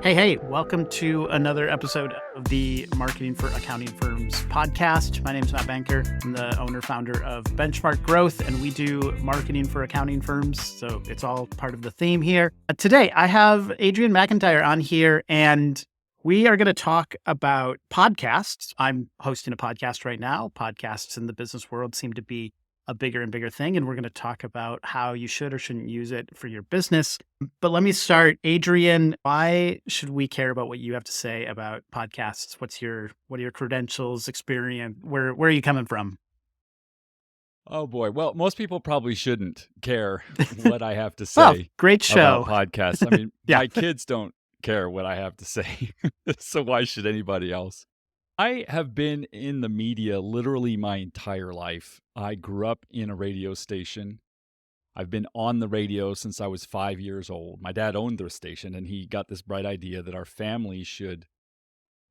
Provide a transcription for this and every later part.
Hey, welcome to another episode of the Marketing for Accounting Firms podcast. My name is Matt Banker. I'm the owner-founder of Benchmark Growth, and we do marketing for accounting firms. So it's all part of the theme here. Today, I have Adrian McIntyre on here, and we are going to talk about podcasts. I'm hosting a podcast right now. Podcasts in the business world seem to be a bigger and bigger thing, and we're going to talk about how you should or shouldn't use it for your business. But let me start. Adrian, why should we care about what you have to say about podcasts? What are your credentials, experience? Where are you coming from? Oh boy. Well, most people probably shouldn't care what I have to Oh, say great show. about podcasts. I mean, Yeah. my kids don't care what I have to say. So why should anybody else? I have been in the media literally my entire life. I grew up in a radio station. I've been on the radio since I was 5 years old. My dad owned the station, and he got this bright idea that our family should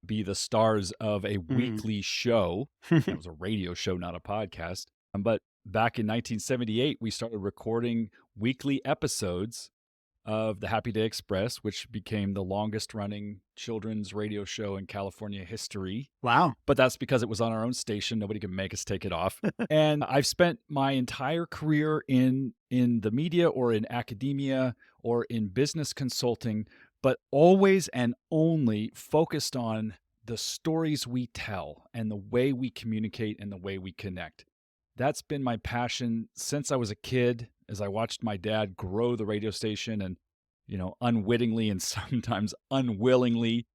be the stars of a weekly show. It was a radio show, not a podcast. But back in 1978, we started recording weekly episodes of the Happy Day Express, which became the longest running children's radio show in California history. Wow. But that's because it was on our own station. Nobody could make us take it off. And I've spent my entire career in the media or in academia or in business consulting, but always and only focused on the stories we tell and the way we communicate and the way we connect. That's been my passion since I was a kid, as I watched my dad grow the radio station and, unwittingly and sometimes unwillingly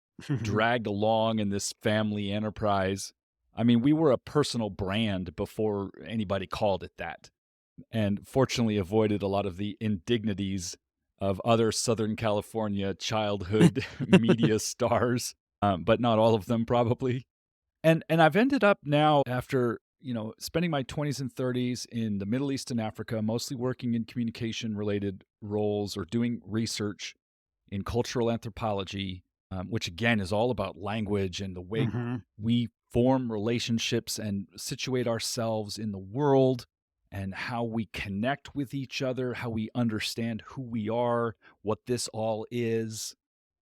dragged along in this family enterprise. I mean, we were a personal brand before anybody called it that, and fortunately avoided a lot of the indignities of other Southern California childhood media stars, but not all of them probably. And I've ended up now after spending my 20s and 30s in the Middle East and Africa, mostly working in communication-related roles or doing research in cultural anthropology, which again is all about language and the way we form relationships and situate ourselves in the world and how we connect with each other, how we understand who we are, what this all is,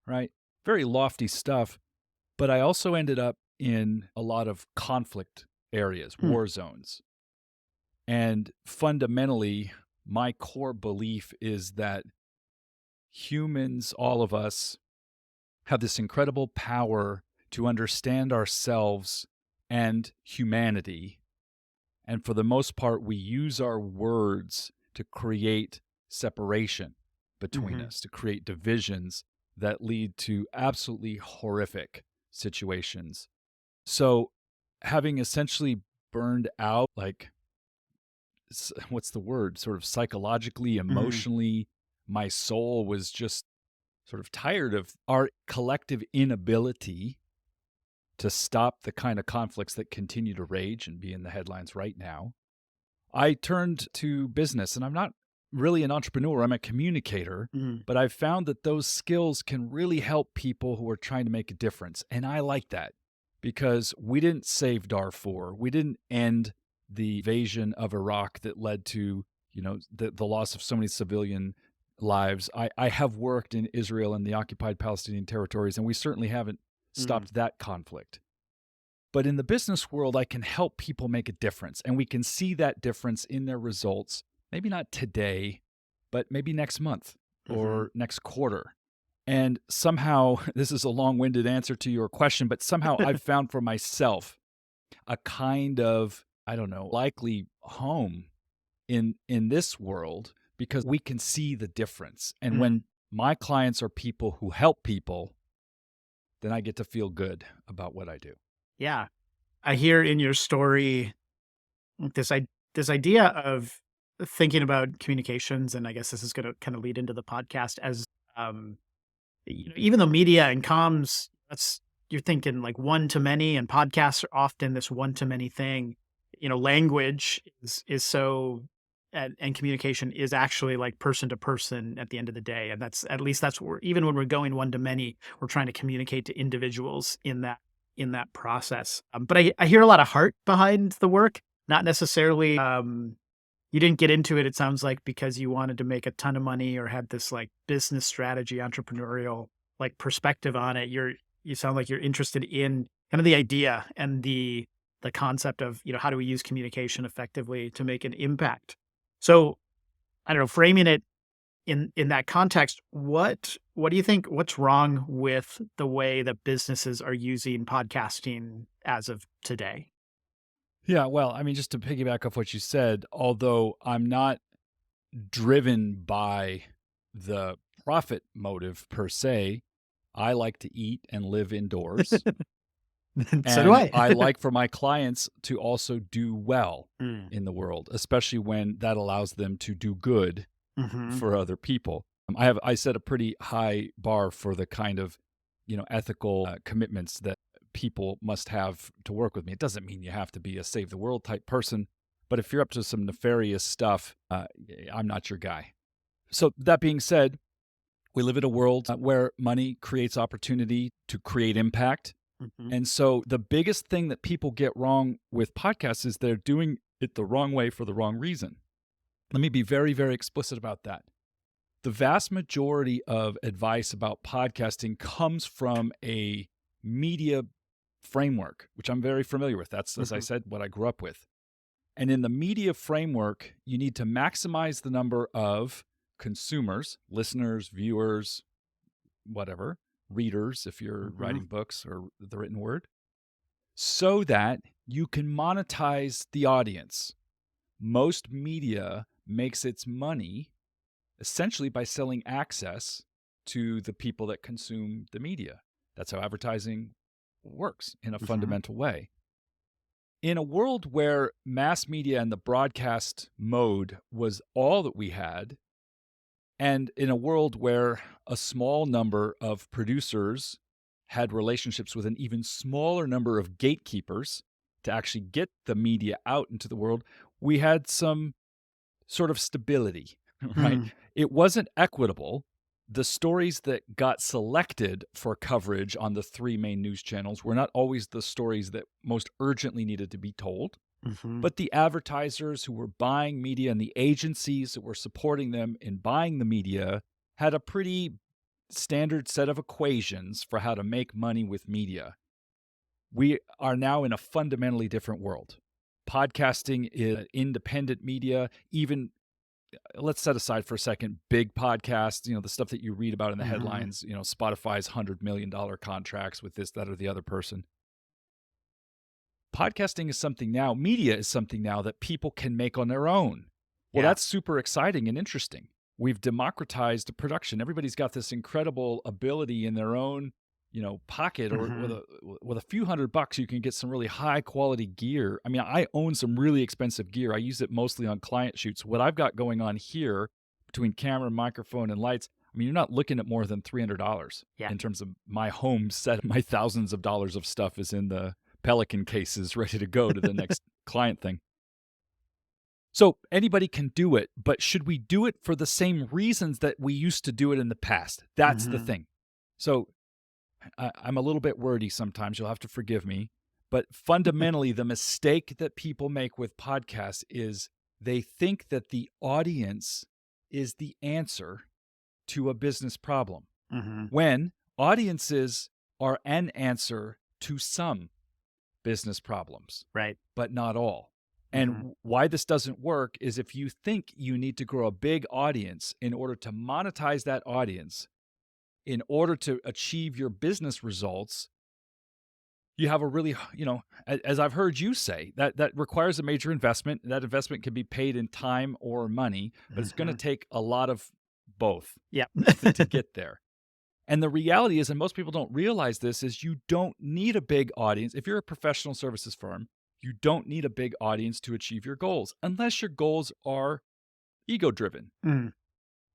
right? Very lofty stuff. But I also ended up in a lot of conflict areas, war zones. And fundamentally, my core belief is that humans, all of us, have this incredible power to understand ourselves and humanity. And for the most part, we use our words to create separation between us, to create divisions that lead to absolutely horrific situations. So having essentially burned out, what's the word, sort of psychologically, emotionally, my soul was just sort of tired of our collective inability to stop the kind of conflicts that continue to rage and be in the headlines right now. I turned to business, and I'm not really an entrepreneur, I'm a communicator, but I've found that those skills can really help people who are trying to make a difference. And I like that because we didn't save Darfur. We didn't end the invasion of Iraq that led to, the loss of so many civilian lives. I have worked in Israel and the occupied Palestinian territories, and we certainly haven't stopped that conflict. But in the business world, I can help people make a difference, and we can see that difference in their results, maybe not today, but maybe next month or next quarter. And somehow, this is a long-winded answer to your question, but somehow I've found for myself a kind of, likely home in this world because we can see the difference. And when my clients are people who help people, then I get to feel good about what I do. Yeah. I hear in your story this idea of thinking about communications, and I guess this is going to kind of lead into the podcast as even though media and comms, you're thinking like one to many, and podcasts are often this one to many thing. Language is so, and communication is actually like person to person at the end of the day, and that's what even when we're going one to many, we're trying to communicate to individuals in that process. But I hear a lot of heart behind the work, not necessarily. You didn't get into it, it sounds like, because you wanted to make a ton of money or had this like business strategy, entrepreneurial like perspective on it. You sound like you're interested in kind of the idea and the concept of, how do we use communication effectively to make an impact? So, I don't know, framing it in that context, what do you think what's wrong with the way that businesses are using podcasting as of today? Yeah, well, I mean, just to piggyback off what you said, although I'm not driven by the profit motive per se, I like to eat and live indoors. So do And I. I like for my clients to also do well Mm, in the world, especially when that allows them to do good mhm, for other people. I set a pretty high bar for the kind of, ethical commitments that people must have to work with me. It doesn't mean you have to be a save the world type person, but if you're up to some nefarious stuff, I'm not your guy. So that being said, we live in a world where money creates opportunity to create impact. mhm, And so the biggest thing that people get wrong with podcasts is they're doing it the wrong way for the wrong reason. Let me be very, very explicit about that. The vast majority of advice about podcasting comes from a media framework, which I'm very familiar with. That's, as I mhm, said, what I grew up with. And in the media framework, you need to maximize the number of consumers, listeners, viewers, whatever, readers, if you're mhm, writing books or the written word, so that you can monetize the audience. Most media makes its money essentially by selling access to the people that consume the media. That's how advertising works in a mhm, fundamental way. In a world where mass media and the broadcast mode was all that we had, and in a world where a small number of producers had relationships with an even smaller number of gatekeepers to actually get the media out into the world, we had some sort of stability, right? mm, It wasn't equitable. The stories that got selected for coverage on the three main news channels were not always the stories that most urgently needed to be told. mhm, But the advertisers who were buying media and the agencies that were supporting them in buying the media had a pretty standard set of equations for how to make money with media. We are now in a fundamentally different world. Podcasting is independent media, even let's set aside for a second big podcasts, the stuff that you read about in the mhm, headlines, Spotify's $100 million contracts with this, that, or the other person. Podcasting is something now, media is something now that people can make on their own. Well, yeah, that's super exciting and interesting. We've democratized production. Everybody's got this incredible ability in their own, pocket, or mhm, with a few $100 you can get some really high quality gear. I mean, I own some really expensive gear. I use it mostly on client shoots. What I've got going on here between camera, microphone, and lights, I mean, you're not looking at more than $300 yeah, in terms of my home set. My thousands of dollars of stuff is in the Pelican cases ready to go to the next client thing. So anybody can do it, but should we do it for the same reasons that we used to do it in the past? That's the mhm, thing. So I'm a little bit wordy sometimes. You'll have to forgive me. But fundamentally, the mistake that people make with podcasts is they think that the audience is the answer to a business problem, mhm, when audiences are an answer to some business problems, right, but not all. And mhm, why this doesn't work is if you think you need to grow a big audience in order to monetize that audience, in order to achieve your business results, you have a really, as I've heard you say, that requires a major investment. That investment can be paid in time or money, but it's going to mhm, take a lot of both yeah, to get there. And the reality is, and most people don't realize this, is you don't need a big audience. If you're a professional services firm, you don't need a big audience to achieve your goals, unless your goals are ego driven, mm,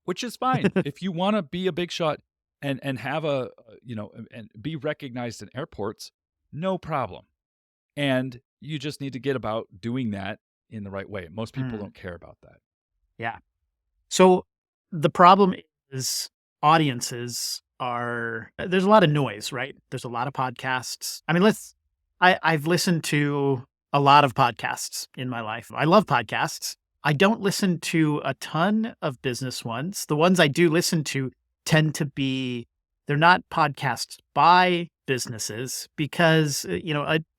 which is fine. If you want to be a big shot and have and be recognized in airports, no problem. And you just need to get about doing that in the right way. Most people mm, don't care about that. yeah. So the problem is audiences are there's a lot of noise, right? There's a lot of podcasts. I mean, I've listened to a lot of podcasts in my life. I love podcasts. I don't listen to a ton of business ones. The ones I do listen to tend to be they're not podcasts by businesses because,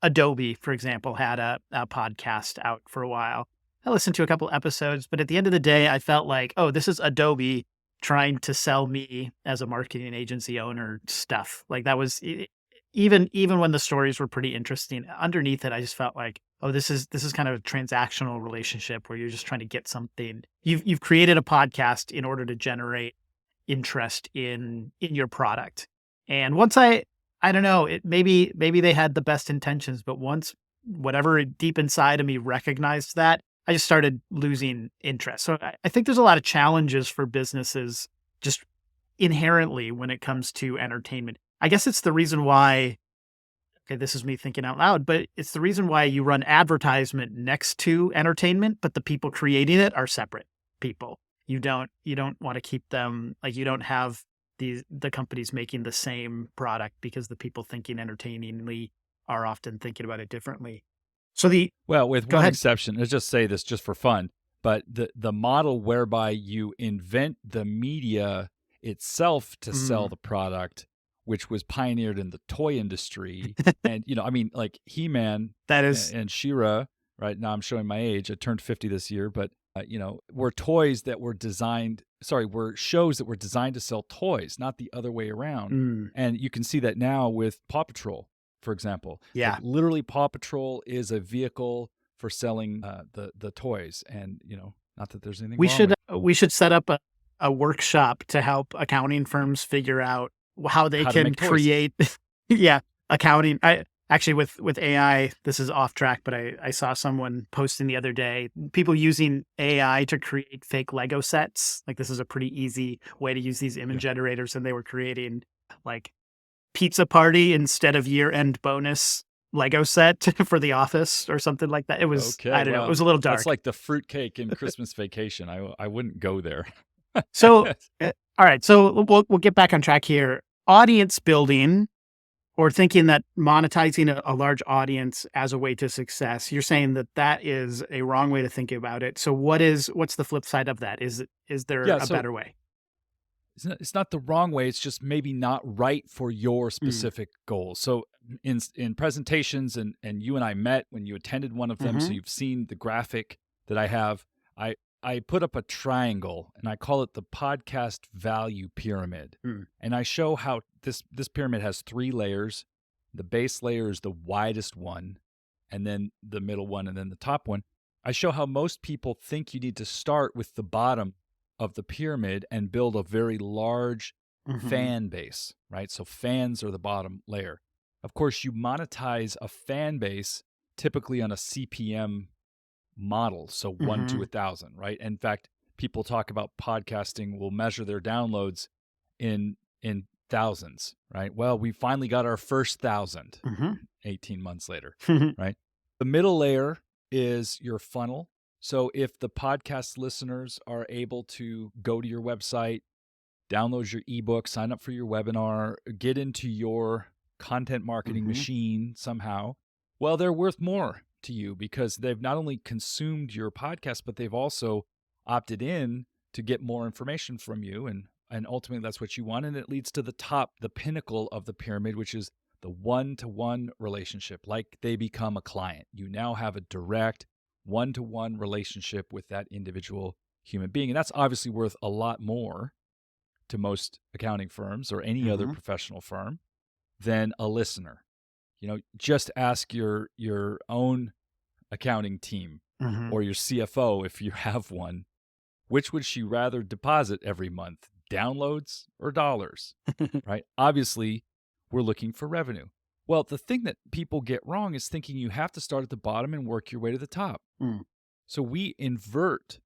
Adobe, for example, had a podcast out for a while. I listened to a couple episodes, but at the end of the day, I felt like, oh, this is Adobe trying to sell me as a marketing agency owner stuff. Like that was even when the stories were pretty interesting, underneath it, I just felt like, oh, this is kind of a transactional relationship where you're just trying to get something. You've created a podcast in order to generate interest in your product. And once I don't know, it maybe they had the best intentions, but once whatever deep inside of me recognized that, I just started losing interest. So I think there's a lot of challenges for businesses just inherently when it comes to entertainment. I guess it's the reason why, okay, this is me thinking out loud, but it's the reason why you run advertisement next to entertainment, but the people creating it are separate people. You don't want to keep them, like, you don't have the companies making the same product because the people thinking entertainingly are often thinking about it differently. So the Well, with Go one ahead. exception, let's just say this just for fun, but the model whereby you invent the media itself to sell Mm, the product, which was pioneered in the toy industry, and I mean, like He-Man that is and She-Ra. Right now, I'm showing my age. I turned 50 this year, but were toys that were designed. Sorry, were shows that were designed to sell toys, not the other way around. mm, And you can see that now with Paw Patrol, for example. Like yeah. literally, Paw Patrol is a vehicle for selling the toys, and not that there's anything wrong with. We should set up a workshop to help accounting firms figure out how they How to can make toys. create yeah, accounting. I actually with AI, this is off track, but I saw someone posting the other day, people using AI to create fake Lego sets. Like this is a pretty easy way to use these image Yeah. generators, and they were creating like pizza party instead of year-end bonus Lego set for the office or something like that. It was, Okay. I don't know, it Well, was a little that's dark. like the fruitcake in Christmas Vacation. I wouldn't go there. So, all right. So we'll get back on track here. Audience building or thinking that monetizing a large audience as a way to success. You're saying that that is a wrong way to think about it. So what's the flip side of that? Is there Yeah. a So better way? it's not the wrong way. It's just maybe not right for your Mm, specific goals. So in presentations, and you and I met when you attended one of them, so mhm, you've seen the graphic that I have. I put up a triangle, and I call it the podcast value pyramid. mm, And I show how this pyramid has 3 layers. The base layer is the widest one, and then the middle one, and then the top one. I show how most people think you need to start with the bottom of the pyramid and build a very large mhm, fan base, right? So fans are the bottom layer. Of course, you monetize a fan base typically on a CPM model, so 1 to mhm, 1,000, right? In fact, people talk about podcasting will measure their downloads in thousands, right? Well, we finally got our first 1,000 mhm, 18 months later, mhm, right? The middle layer is your funnel. So if the podcast listeners are able to go to your website, download your ebook, sign up for your webinar, get into your content marketing mhm, machine somehow, well, they're worth more to you because they've not only consumed your podcast, but they've also opted in to get more information from you. And ultimately, that's what you want. And it leads to the top, the pinnacle of the pyramid, which is the one-to-one relationship, like they become a client. You now have a direct one-to-one relationship with that individual human being. And that's obviously worth a lot more to most accounting firms or any other mhm, professional firm than a listener. Just ask your own accounting team mhm. or your CFO if you have one, which would she rather deposit every month, downloads or dollars, right? Obviously, we're looking for revenue. Well, the thing that people get wrong is thinking you have to start at the bottom and work your way to the top. Mm, So we invert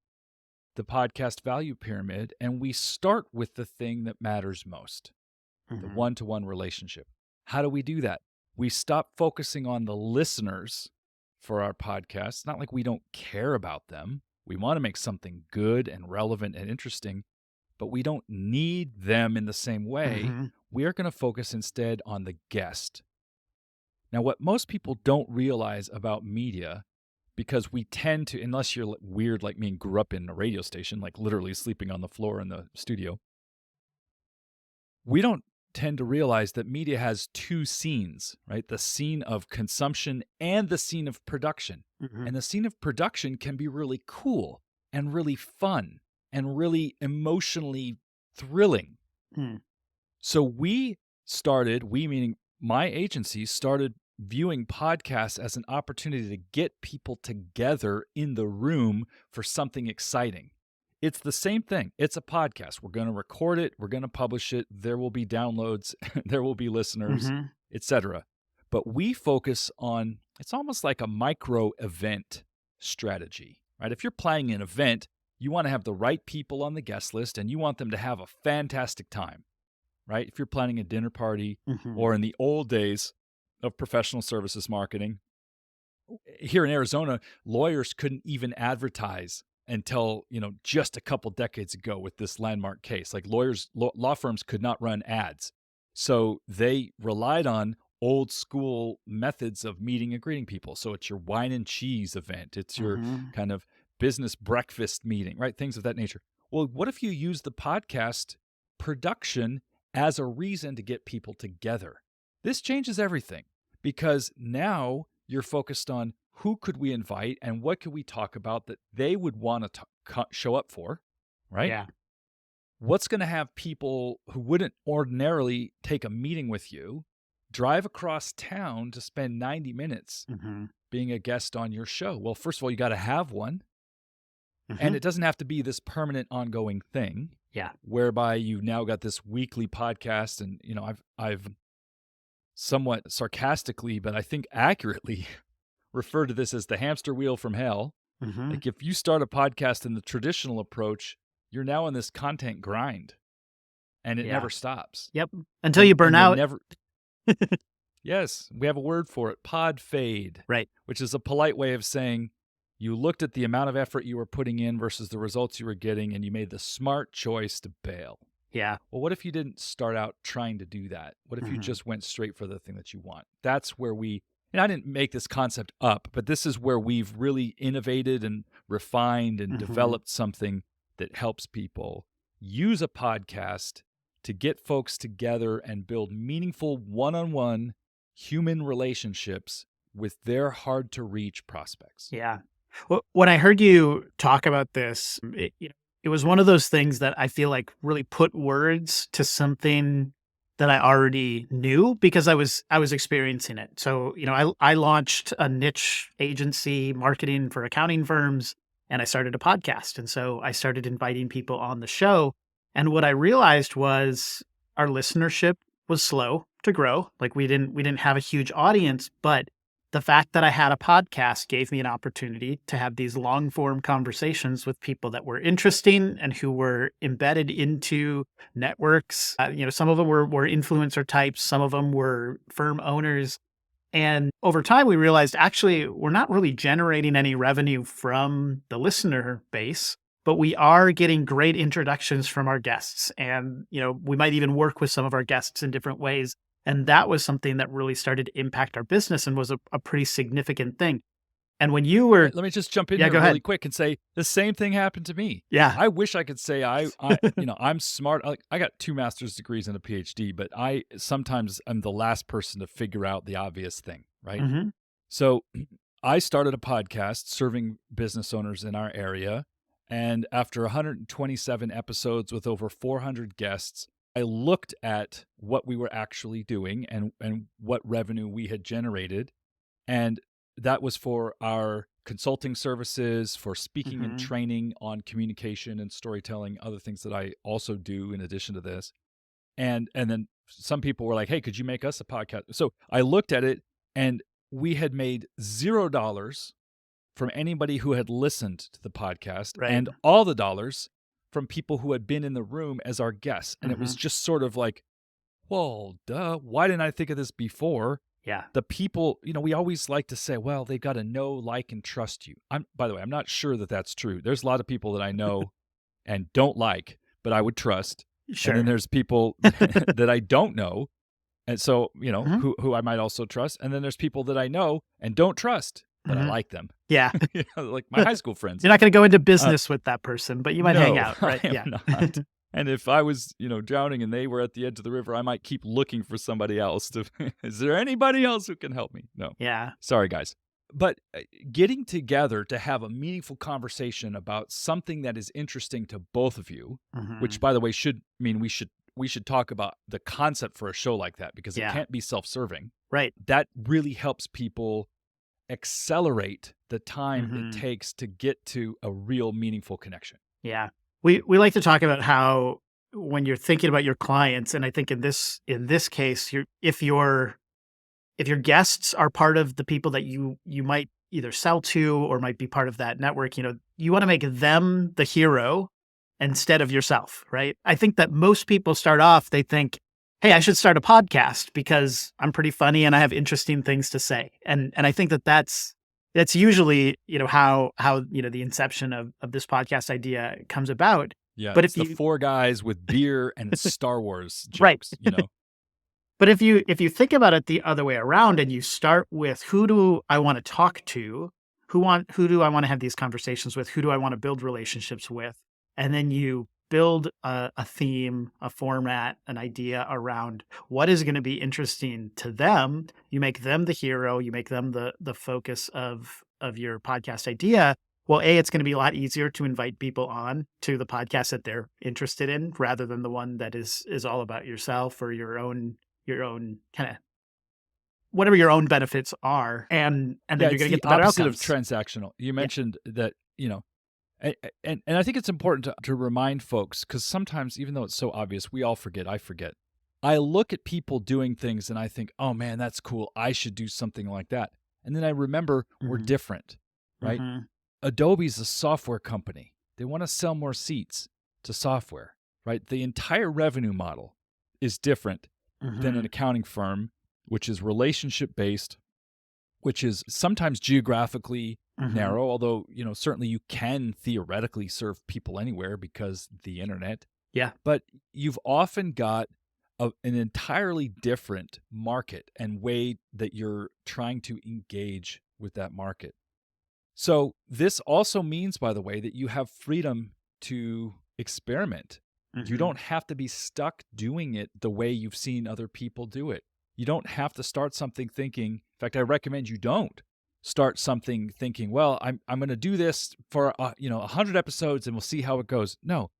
the podcast value pyramid and we start with the thing that matters most, the mhm, one to one relationship. How do we do that? We stop focusing on the listeners for our podcasts. Not like we don't care about them. We want to make something good and relevant and interesting, but we don't need them in the same way. mhm, We are going to focus instead on the guest. Now, what most people don't realize about media, because we tend to, unless you're weird like me and grew up in a radio station, like literally sleeping on the floor in the studio, we don't tend to realize that media has two scenes, right? The scene of consumption and the scene of production. Mhm. And the scene of production can be really cool and really fun and really emotionally thrilling. Mm. So we meaning my agency, started viewing podcasts as an opportunity to get people together in the room for something exciting. It's the same thing. It's a podcast. We're going to record it, we're going to publish it, there will be downloads, there will be listeners, Mhm. etc. But we focus on, it's almost like a micro event strategy, right? If you're planning an event, you want to have the right people on the guest list and you want them to have a fantastic time, right? If you're planning a dinner party, Mhm. or in the old days of professional services marketing, here in Arizona, lawyers couldn't even advertise until, just a couple decades ago with this landmark case. Like law firms could not run ads. So they relied on old school methods of meeting and greeting people. So it's your wine and cheese event, it's your Mhm. kind of business breakfast meeting, right? Things of that nature. Well, what if you use the podcast production as a reason to get people together? This changes everything, because now you're focused on who could we invite and what could we talk about that they would want to show up for, right? Yeah. What's going to have people who wouldn't ordinarily take a meeting with you drive across town to spend 90 minutes Mhm. being a guest on your show? Well, first of all, you got to have one. And Mhm. it doesn't have to be this permanent ongoing thing Yeah. whereby you've now got this weekly podcast. And, I've somewhat sarcastically, but I think accurately refer to this as the hamster wheel from hell. Mhm. Like, if you start a podcast in the traditional approach, you're now in this content grind and it Yeah. never stops. Yep. Until you And burn you'll out. never, yes, we have a word for it, pod fade, Right. which is a polite way of saying you looked at the amount of effort you were putting in versus the results you were getting and you made the smart choice to bail. Yeah. Well, what if you didn't start out trying to do that? What if you Mhm. just went straight for the thing that you want? That's where and I didn't make this concept up, but this is where we've really innovated and refined and Mhm. developed something that helps people use a podcast to get folks together and build meaningful one-on-one human relationships with their hard to reach prospects. Yeah. Well, when I heard you talk about this, it was one of those things that I feel like really put words to something that I already knew because I was experiencing it. So, I launched a niche agency marketing for accounting firms and I started a podcast. And so I started inviting people on the show. And what I realized was our listenership was slow to grow. Like we didn't have a huge audience, but the fact that I had a podcast gave me an opportunity to have these long form conversations with people that were interesting and who were embedded into networks. Some of them were influencer types, some of them were firm owners. And over time, we realized actually we're not really generating any revenue from the listener base, but we are getting great introductions from our guests. And, we might even work with some of our guests in different ways. And that was something that really started to impact our business and was a pretty significant thing. And when you were, Let me just jump in yeah, here go really ahead. quick and say the same thing happened to me. Yeah. I wish I could say I'm smart. Like, I got 2 master's degrees and a PhD, but I sometimes am the last person to figure out the obvious thing, right? Hmm. So I started a podcast serving business owners in our area, and after 127 episodes with over 400 guests, I looked at what we were actually doing and what revenue we had generated, and that was for our consulting services, for speaking and Hmm. training on communication and storytelling, other things that I also do in addition to this. And then some people were like, "Hey, could you make us a podcast?" So I looked at it, and we had made $0 from anybody who had listened to the podcast, Right. and all the dollars from people who had been in the room as our guests. And it Hmm. was just sort of like, well, duh, why didn't I think of this before? Yeah. The people, we always like to say, well, they've got to know, like, and trust you. By the way, I'm not sure that that's true. There's a lot of people that I know and don't like, but I would trust. And then Sure. there's people that I don't know. And so, Hmm. who I might also trust. And then there's people that I know and don't trust, but I Hmm. like them. Yeah. Like my high school friends. You're not going to go into Uh, business with that person, but you might hang no, out, I right? am Yeah. not. And if I was, drowning and they were at the edge of the river, I might keep looking for somebody else to is there anybody else who can help me? No. Yeah. Sorry, guys. But getting together to have a meaningful conversation about something that is interesting to both of you, which Mhm. by the way should mean we should talk about the concept for a show like that because it Yeah. can't be self-serving. Right. That really helps people accelerate the time it Mhm. takes to get to a real meaningful connection. Yeah. We like to talk about how when you're thinking about your clients, and I think in this case, if your guests are part of the people that you might either sell to or might be part of that network, you want to make them the hero instead of yourself, right? I think that most people start off, they think, "Hey, I should start a podcast because I'm pretty funny and I have interesting things to say." And I think that that's usually, how, the inception of this podcast idea comes about. Yeah, But it's if the you four guys with beer and Star Wars right. jokes. But if you think about it the other way around and you start with who do I want to talk to, who do I want to have these conversations with, who do I want to build relationships with, and then you build a theme, a format, an idea around what is going to be interesting to them. You make them the hero, you make them the focus of your podcast idea. Well, it's going to be a lot easier to invite people on to the podcast that they're interested in rather than the one that is all about yourself or your own kind of whatever your own benefits are, and Yeah, then you're it's gonna get the the better opposite of outcomes. transactional. You Yeah. mentioned that, and I think it's important to remind folks because sometimes, even though it's so obvious, we all forget. I forget. I look at people doing things and I think, oh man, that's cool. I should do something like that. And then I remember we're Mhm. different, right? Mhm. Adobe's a software company. They want to sell more seats to software, right? The entire revenue model is different than an Mhm. accounting firm, which is relationship based, which is sometimes geographically Mhm. narrow, although, certainly you can theoretically serve people anywhere because the internet. Yeah. But you've often got an entirely different market and way that you're trying to engage with that market. So, this also means, by the way, that you have freedom to experiment. You Mhm. don't have to be stuck doing it the way you've seen other people do it. You don't have to start something thinking, in fact, I recommend you don't start something thinking, well, I'm going to do this for 100 episodes and we'll see how it goes. No,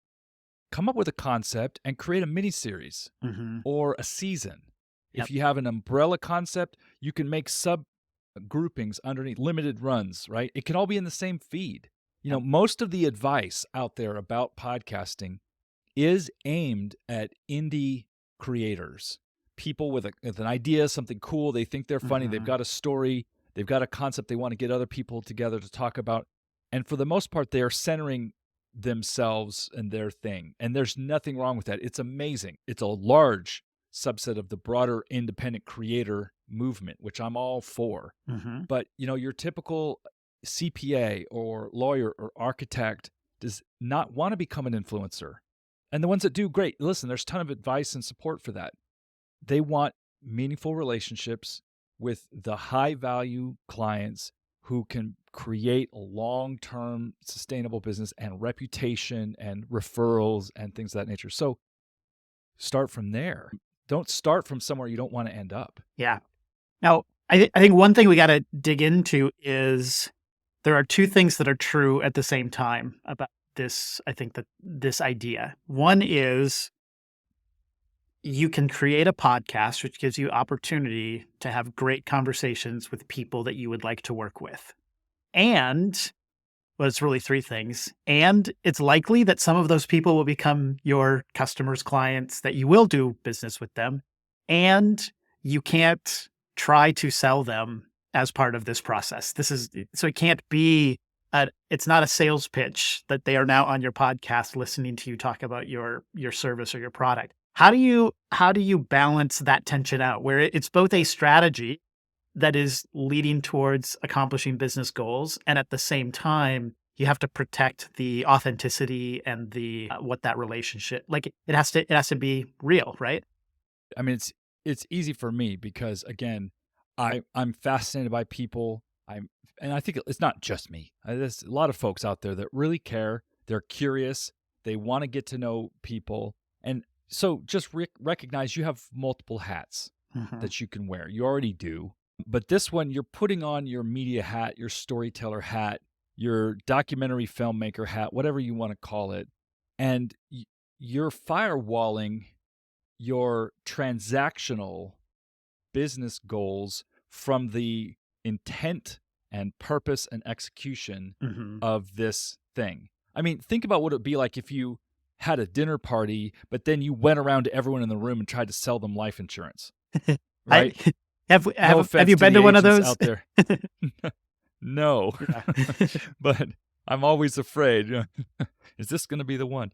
come up with a concept and create a mini series Mhm. or a season. Yep. If you have an umbrella concept, you can make sub groupings underneath limited runs, right? It can all be in the same feed. Yep. Most of the advice out there about podcasting is aimed at indie creators, people with an idea, something cool. They think they're funny. They've Mhm. got a story. They've got a concept they want to get other people together to talk about. And for the most part, they are centering themselves and their thing. And there's nothing wrong with that. It's amazing. It's a large subset of the broader independent creator movement, which I'm all for. Mhm. But, your typical CPA or lawyer or architect does not want to become an influencer. And the ones that do, great. Listen, there's a ton of advice and support for that. They want meaningful relationships with the high value clients who can create a long term sustainable business and reputation and referrals and things of that nature. So start from there. Don't start from somewhere you don't want to end up. Yeah. Now, I think one thing we gotta dig into is there are 2 things that are true at the same time about this, I think that this idea. One is you can create a podcast, which gives you opportunity to have great conversations with people that you would like to work with. And well, it's really 3 things. And it's likely that some of those people will become your customers, clients, that you will do business with them. And you can't try to sell them as part of this process. So it can't be it's not a sales pitch that they are now on your podcast listening to you talk about your service or your product. How do you balance that tension out where it's both a strategy that is leading towards accomplishing business goals, and at the same time, you have to protect the authenticity and the what that relationship like, it has to be real, right? I mean, it's easy for me because again, I'm fascinated by people. And I think it's not just me. There's a lot of folks out there that really care. They're curious. They want to get to know people. And so just recognize you have multiple hats Mhm. that you can wear. You already do. But this one, you're putting on your media hat, your storyteller hat, your documentary filmmaker hat, whatever you want to call it. And you're firewalling your transactional business goals from the intent and purpose and execution Mhm. of this thing. I mean, think about what it'd be like if you had a dinner party, but then you went around to everyone in the room and tried to sell them life insurance, I right? have No have offense you to been the to one of agents those? out there. No, Yeah. but I'm always afraid. Is this going to be the one?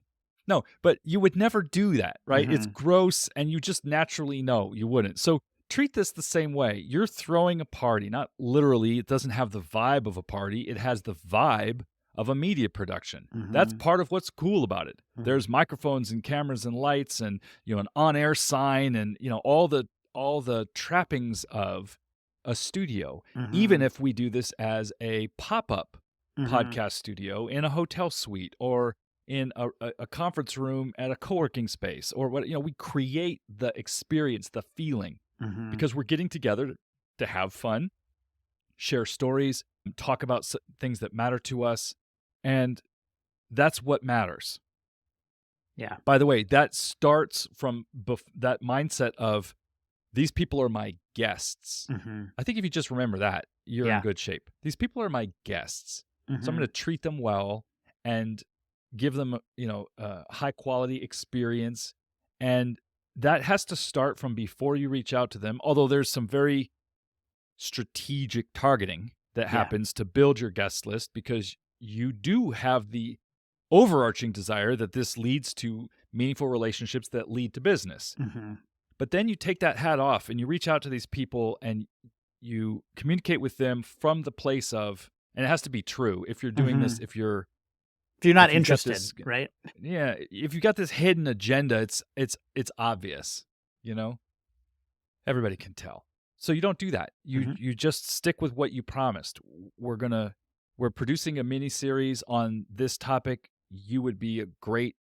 No, but you would never do that, right? It's Mhm. gross and you just naturally know you wouldn't. So treat this the same way. You're throwing a party, not literally, it doesn't have the vibe of a party, it has the vibe of a media production. That's Mhm. part of what's cool about it. Mhm. There's microphones and cameras and lights and an on-air sign and all the trappings of a studio. Even Mhm. if we do this as a pop-up Mhm. podcast studio in a hotel suite or in a conference room at a co-working space or what, we create the experience, the feeling, Mhm. because we're getting together to have fun, share stories, talk about things that matter to us, and that's what matters. Yeah. By the way, that starts from that mindset of these people are my guests. Mhm. I think if you just remember that, you're in Yeah. good shape. These people are my guests. So I'm going Mhm. to treat them well and give them, a high quality experience. And that has to start from before you reach out to them. Although there's some very strategic targeting that Yeah. happens to build your guest list because you do have the overarching desire that this leads to meaningful relationships that lead to business. Mhm. But then you take that hat off and you reach out to these people and you communicate with them from the place of, and it has to be true. If you're doing this, Mhm. if you're, If you're not if you've got interested, this, right? yeah, if you got this hidden agenda, it's obvious, you know, everybody can tell. So you don't do that. You Mhm. you just stick with what you promised. We're producing a mini series on this topic. You would be a great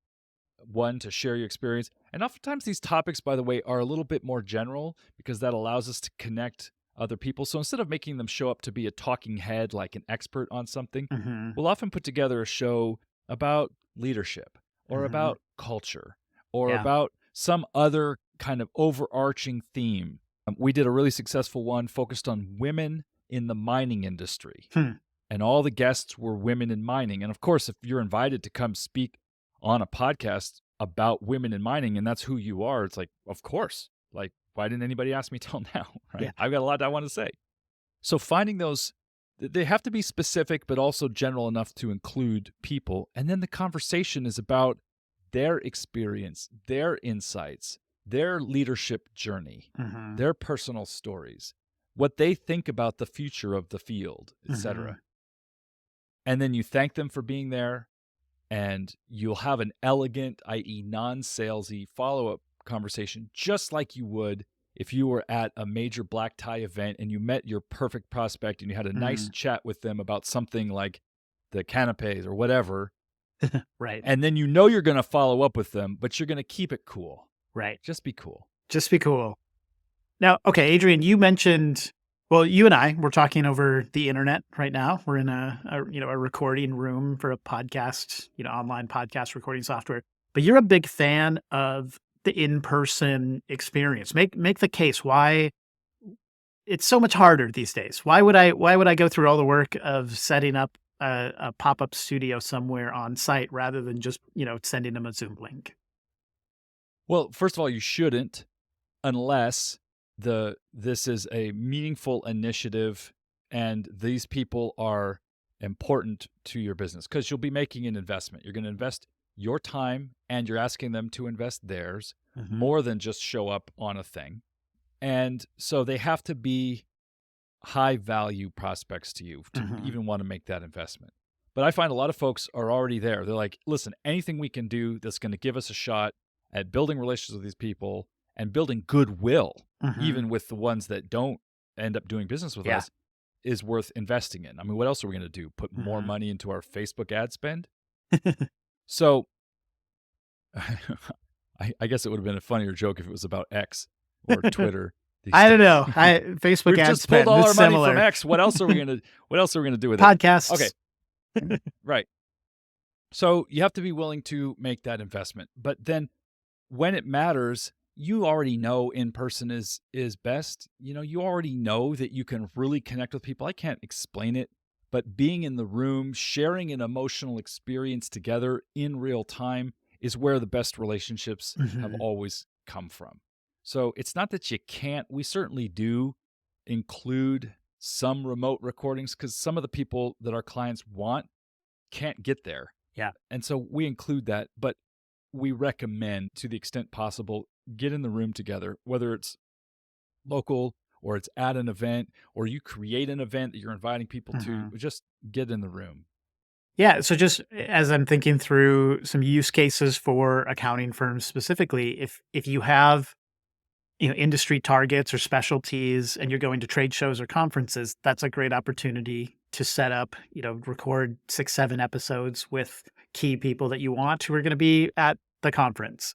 one to share your experience. And oftentimes these topics, by the way, are a little bit more general because that allows us to connect other people. So instead of making them show up to be a talking head like an expert on something, Mhm. we'll often put together a show about leadership or Mhm. about culture or Yeah. about some other kind of overarching theme. We did a really successful one focused on women in the mining industry, Hmm. and all the guests were women in mining. And of course, if you're invited to come speak on a podcast about women in mining and that's who you are, it's like, of course. Like, why didn't anybody ask me till now? Yeah. Right? I've got a lot I want to say. So finding those, they have to be specific, but also general enough to include people. And then the conversation is about their experience, their insights, their leadership journey, Mhm. their personal stories, what they think about the future of the field, Mhm. etc. And then you thank them for being there, and you'll have an elegant, i.e., non salesy follow up conversation, just like you would if you were at a major black tie event and you met your perfect prospect and you had a nice Mhm. chat with them about something like the canapes or whatever. Right. And then you're going to follow up with them, but you're going to keep it cool. Right. Just be cool. Just be cool. Now, okay, Adrian, you mentioned, well, you and I, we're talking over the internet right now. We're in a recording room for a podcast, online podcast recording software. But you're a big fan of the in-person experience. Make the case why it's so much harder these days. Why would I go through all the work of setting up a pop-up studio somewhere on site rather than just, sending them a Zoom link? Well, first of all, you shouldn't unless this is a meaningful initiative and these people are important to your business because you'll be making an investment. You're going to invest your time and you're asking them to invest theirs Mhm. more than just show up on a thing. And so they have to be high value prospects to you to Mhm. even want to make that investment. But I find a lot of folks are already there. They're like, listen, anything we can do that's going to give us a shot at building relationships with these people and building goodwill, Mhm. even with the ones that don't end up doing business with Yeah. us, is worth investing in. I mean, what else are we going to do? Put more Mhm. money into our Facebook ad spend? So I guess it would have been a funnier joke if it was about X or Twitter these I don't days. know. Facebook We've ad just pulled spend, all it's our money from similar. X. What else are we gonna do with it? Okay, Podcasts. right. So you have to be willing to make that investment. But then when it matters, you already know in person is best. You already know that you can really connect with people. I can't explain it, but being in the room, sharing an emotional experience together in real time is where the best relationships have Mhm. always come from. So it's not that you can't. We certainly do include some remote recordings because some of the people that our clients want can't get there. Yeah. And so we include that, but we recommend to the extent possible, get in the room together, whether it's local or it's at an event or you create an event that you're inviting people to, Mhm. just get in the room. Yeah, so just as I'm thinking through some use cases for accounting firms specifically, if you have, industry targets or specialties and you're going to trade shows or conferences, that's a great opportunity to set up, record 6, 7 episodes with key people that you want who are going to be at the conference.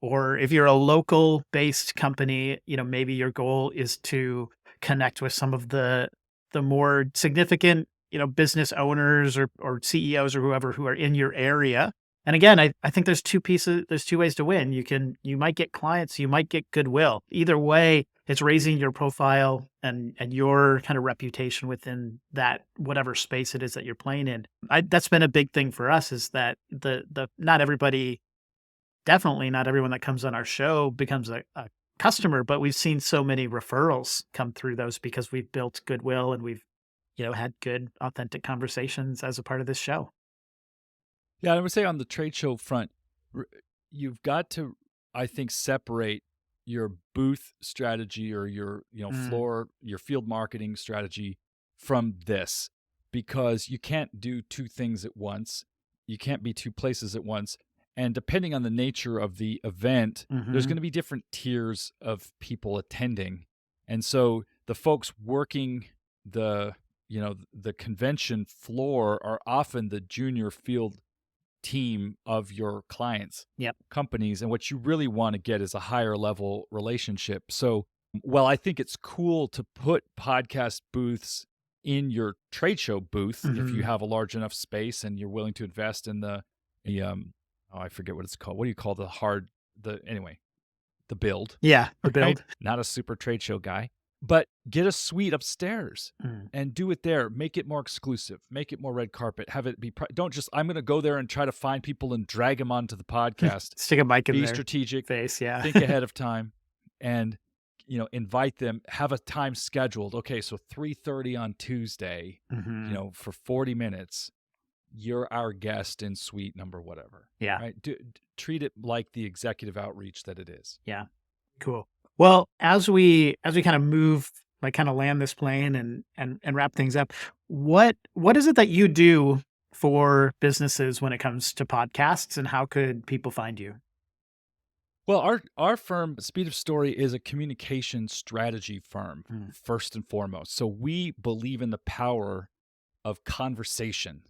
Or if you're a local based company, maybe your goal is to connect with some of the more significant, business owners or CEOs or whoever who are in your area. And again, I think there's two ways to win. You might get clients, you might get goodwill. Either way, it's raising your profile and your kind of reputation within that whatever space it is that you're playing in. That's been a big thing for us is that the not everybody, definitely not everyone that comes on our show becomes a customer, but we've seen so many referrals come through those because we've built goodwill and we've, had good authentic conversations as a part of this show. Yeah, I would say on the trade show front, r- you've got to, I think, separate your booth strategy or your, Mm, your field marketing strategy from this because you can't do two things at once. You can't be two places at once. And depending on the nature of the event, there's going mhm. to be different tiers of people attending. And so the folks working the, the convention floor are often the junior field team of your clients' Yep. companies. And what you really want to get is a higher level relationship. So, well, I think it's cool to put podcast booths in your trade show booth if you Mhm. have a large enough space and you're willing to invest in the oh, I forget what it's called. What do you call anyway, the build, Yeah, the right? build. Not a super trade show guy, but get a suite upstairs Mm. and do it there. Make it more exclusive. Make it more red carpet. Have it be. Don't just. I'm going to go there and try to find people and drag them onto the podcast. Stick a mic in Be their strategic. face, yeah. Think ahead of time, and invite them. Have a time scheduled. Okay, so 3:30 on Tuesday. Mhm. For 40 minutes. You're our guest in suite number whatever. Yeah, Right? Treat it like the executive outreach that it is. yeah. Cool. Well, as we kind of move, like, kinda land this plane and wrap things up, what is it that you do for businesses when it comes to podcasts, and how could people find you? Well, our firm, Speed of Story, is a communication strategy firm Mm, first and foremost. So we believe in the power of conversation.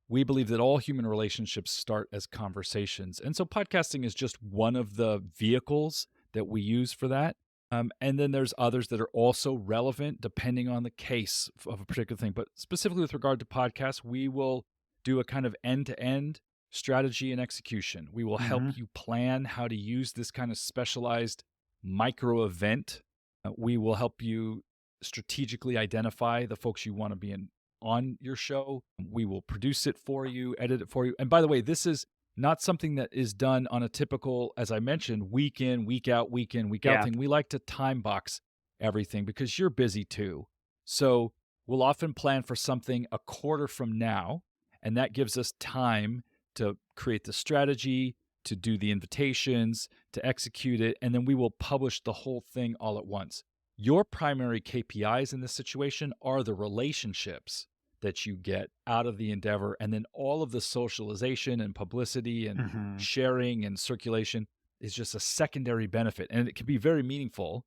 We believe that all human relationships start as conversations. And so podcasting is just one of the vehicles that we use for that. And then there's others that are also relevant depending on the case of a particular thing. But specifically with regard to podcasts, we will do a kind of end to end strategy and execution. We will mhm. help you plan how to use this kind of specialized micro event. We will help you strategically identify the folks you want to be in on your show. We will produce it for you, edit it for you. And by the way, this is not something that is done on a typical, as I mentioned, week in, week out, week in, week out Yeah. thing. We like to time box everything because you're busy too. So we'll often plan for something a quarter from now, and that gives us time to create the strategy, to do the invitations, to execute it, and then we will publish the whole thing all at once. Your primary KPIs in this situation are the relationships that you get out of the endeavor. And then all of the socialization and publicity and Mhm. sharing and circulation is just a secondary benefit. And it can be very meaningful.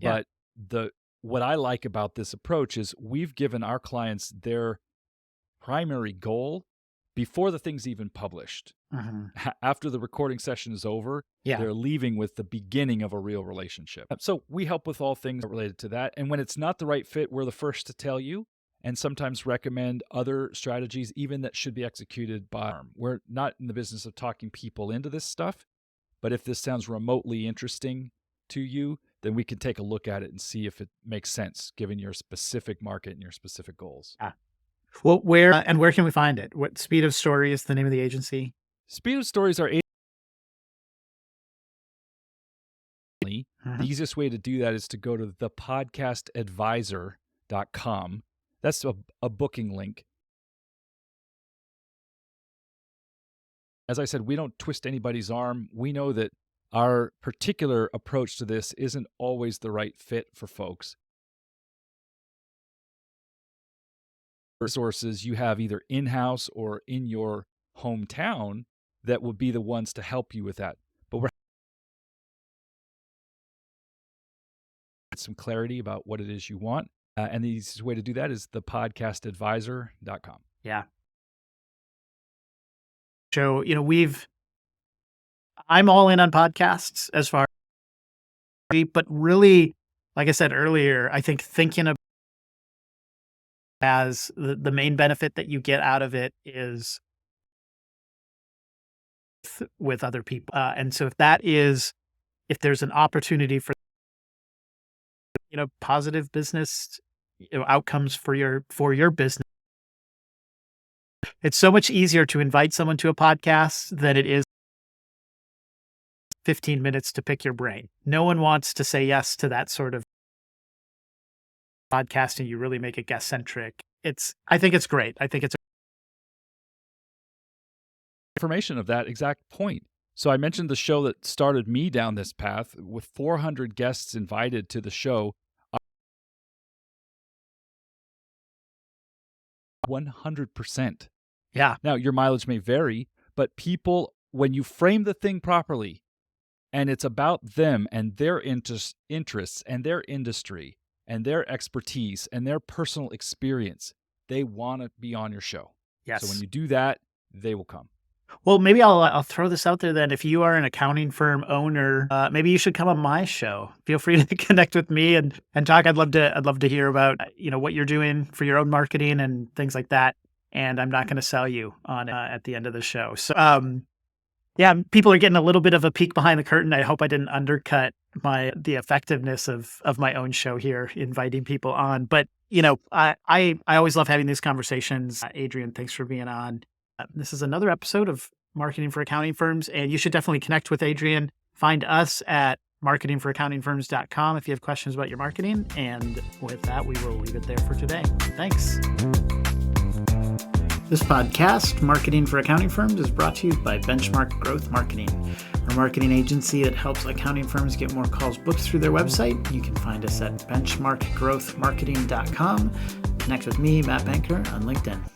Yeah. But the what I like about this approach is we've given our clients their primary goal before the thing's even published. After the recording session is over, Yeah. they're leaving with the beginning of a real relationship. So we help with all things related to that. And when it's not the right fit, we're the first to tell you and sometimes recommend other strategies, even that should be executed by arm. We're not in the business of talking people into this stuff, but if this sounds remotely interesting to you, then we can take a look at it and see if it makes sense given your specific market and your specific goals. Well, where can we find it? What Speed of Story is the name of the agency? Speed of Stories are the easiest way to do that is to go to thepodcastadvisor.com. That's a booking link. As I said, we don't twist anybody's arm. We know that our particular approach to this isn't always the right fit for folks. Resources you have either in-house or in your hometown that will be the ones to help you with that. But we're some clarity about what it is you want. And the easiest way to do that is thepodcastadvisor.com. Yeah. So, I'm all in on podcasts as far but really, like I said earlier, I think thinking of as the main benefit that you get out of it is with other people. And so if there's an opportunity for, positive business, outcomes for your business, it's so much easier to invite someone to a podcast than it is 15 minutes to pick your brain. No one wants to say yes to that sort of podcasting. You really make it guest centric. I think it's great. I think it's information of that exact point. So I mentioned the show that started me down this path with 400 guests invited to the show. 100%. Yeah. Now, your mileage may vary, but people, when you frame the thing properly, and it's about them and their interests and their industry and their expertise and their personal experience, they want to be on your show. Yes. So when you do that, they will come. Well, maybe I'll throw this out there then. If you are an accounting firm owner, maybe you should come on my show. Feel free to connect with me and talk. I'd love to hear about what you're doing for your own marketing and things like that. And I'm not going to sell you on at the end of the show. So yeah, people are getting a little bit of a peek behind the curtain. I hope I didn't undercut the effectiveness of my own show here, inviting people on. But I always love having these conversations. Adrian, thanks for being on. This is another episode of Marketing for Accounting Firms, and you should definitely connect with Adrian. Find us at marketingforaccountingfirms.com if you have questions about your marketing. And with that, we will leave it there for today. Thanks. This podcast, Marketing for Accounting Firms, is brought to you by Benchmark Growth Marketing, a marketing agency that helps accounting firms get more calls booked through their website. You can find us at benchmarkgrowthmarketing.com. Connect with me, Matt Banker, on LinkedIn.